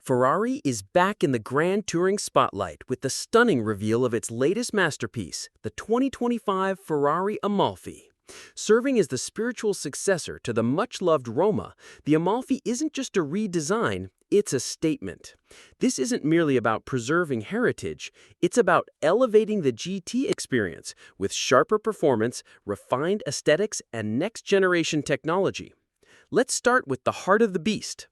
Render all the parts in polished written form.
Ferrari is back in the Grand Touring spotlight with the stunning reveal of its latest masterpiece, the 2025 Ferrari Amalfi. Serving as the spiritual successor to the much-loved Roma, the Amalfi isn't just a redesign, it's a statement. This isn't merely about preserving heritage, it's about elevating the GT experience with sharper performance, refined aesthetics, and next-generation technology. Let's start with the heart of the beast.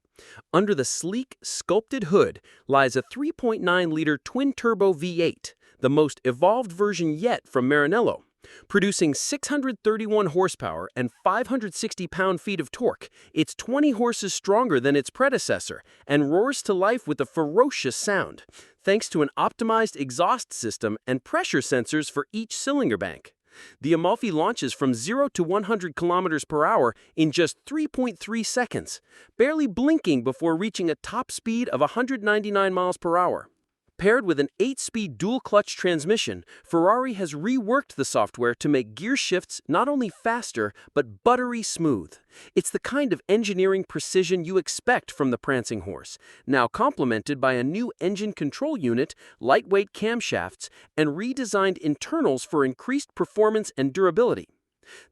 Under the sleek, sculpted hood lies a 3.9-liter twin-turbo V8, the most evolved version yet from Maranello. Producing 631 horsepower and 560 pound-feet of torque, it's 20 horses stronger than its predecessor and roars to life with a ferocious sound, thanks to an optimized exhaust system and pressure sensors for each cylinder bank. The Amalfi launches from 0 to 100 kilometers per hour in just 3.3 seconds, barely blinking before reaching a top speed of 199 miles per hour. Paired with an 8-speed dual-clutch transmission, Ferrari has reworked the software to make gear shifts not only faster, but buttery smooth. It's the kind of engineering precision you expect from the prancing horse, now complemented by a new engine control unit, lightweight camshafts, and redesigned internals for increased performance and durability.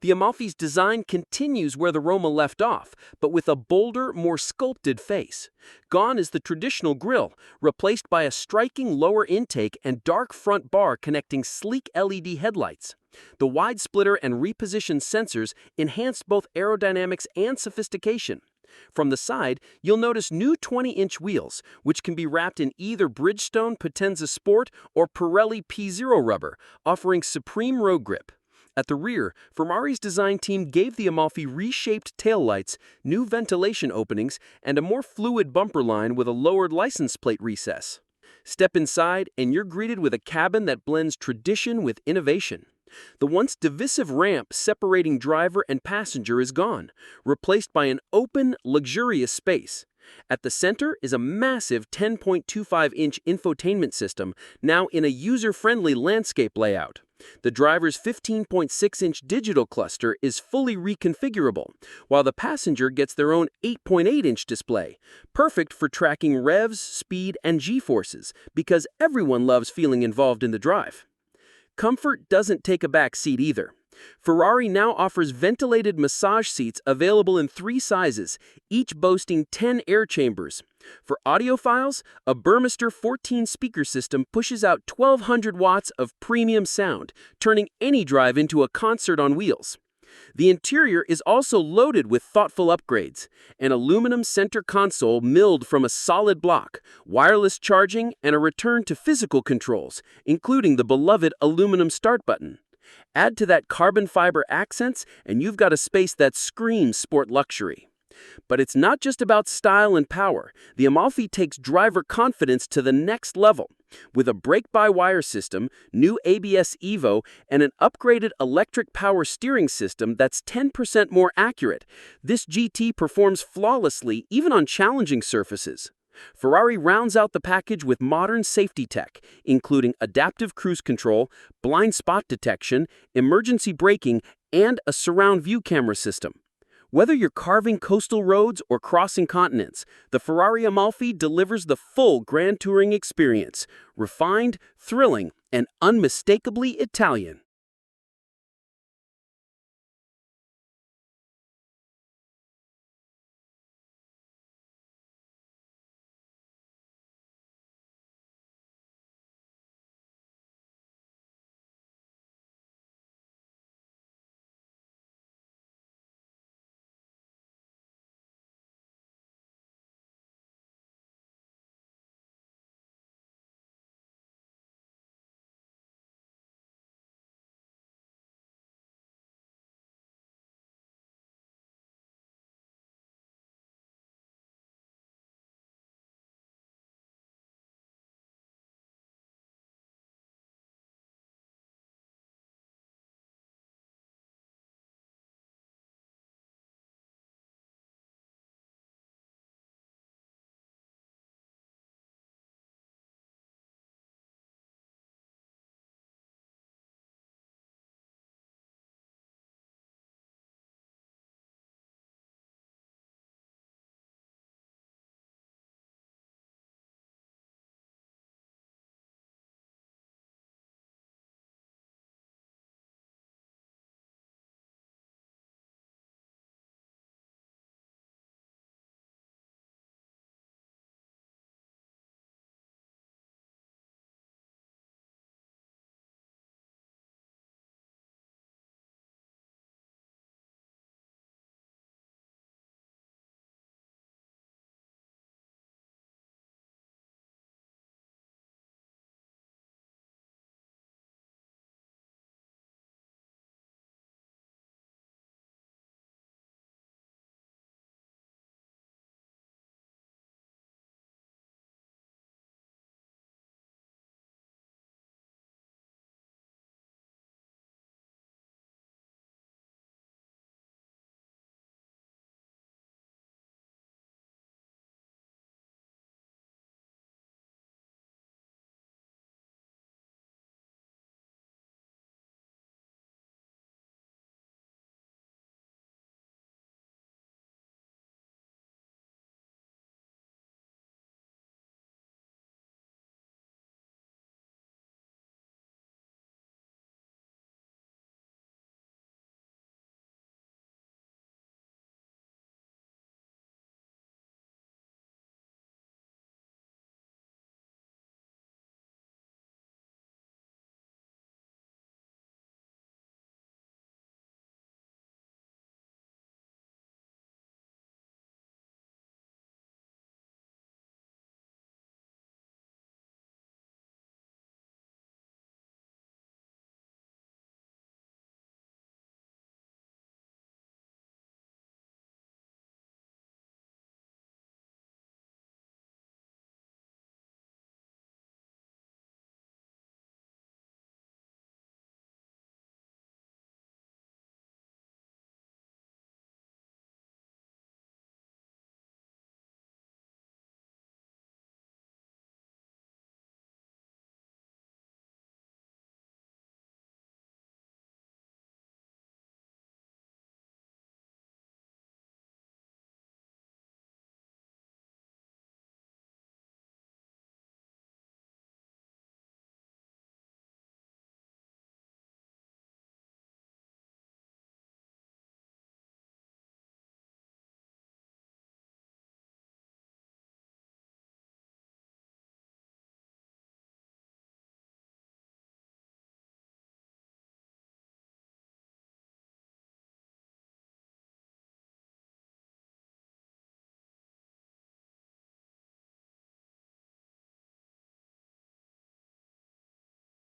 The Amalfi's design continues where the Roma left off, but with a bolder, more sculpted face. Gone is the traditional grille, replaced by a striking lower intake and dark front bar connecting sleek LED headlights. The wide splitter and repositioned sensors enhance both aerodynamics and sophistication. From the side, you'll notice new 20-inch wheels, which can be wrapped in either Bridgestone Potenza Sport or Pirelli P0 rubber, offering supreme road grip. At the rear, Ferrari's design team gave the Amalfi reshaped taillights, new ventilation openings, and a more fluid bumper line with a lowered license plate recess. Step inside, and you're greeted with a cabin that blends tradition with innovation. The once divisive ramp separating driver and passenger is gone, replaced by an open, luxurious space. At the center is a massive 10.25-inch infotainment system, now in a user-friendly landscape layout. The driver's 15.6-inch digital cluster is fully reconfigurable, while the passenger gets their own 8.8-inch display, perfect for tracking revs, speed, and G-forces, because everyone loves feeling involved in the drive. Comfort doesn't take a back seat either. Ferrari now offers ventilated massage seats available in 3 sizes, each boasting 10 air chambers. For audiophiles, a Burmester 14-speaker system pushes out 1,200 watts of premium sound, turning any drive into a concert on wheels. The interior is also loaded with thoughtful upgrades: an aluminum center console milled from a solid block, wireless charging, and a return to physical controls, including the beloved aluminum start button. Add to that carbon fiber accents, and you've got a space that screams sport luxury. But it's not just about style and power. The Amalfi takes driver confidence to the next level. With a brake-by-wire system, new ABS Evo, and an upgraded electric power steering system that's 10% more accurate, this GT performs flawlessly even on challenging surfaces. Ferrari rounds out the package with modern safety tech, including adaptive cruise control, blind spot detection, emergency braking, and a surround view camera system. Whether you're carving coastal roads or crossing continents, the Ferrari Amalfi delivers the full Grand Touring experience: refined, thrilling, and unmistakably Italian.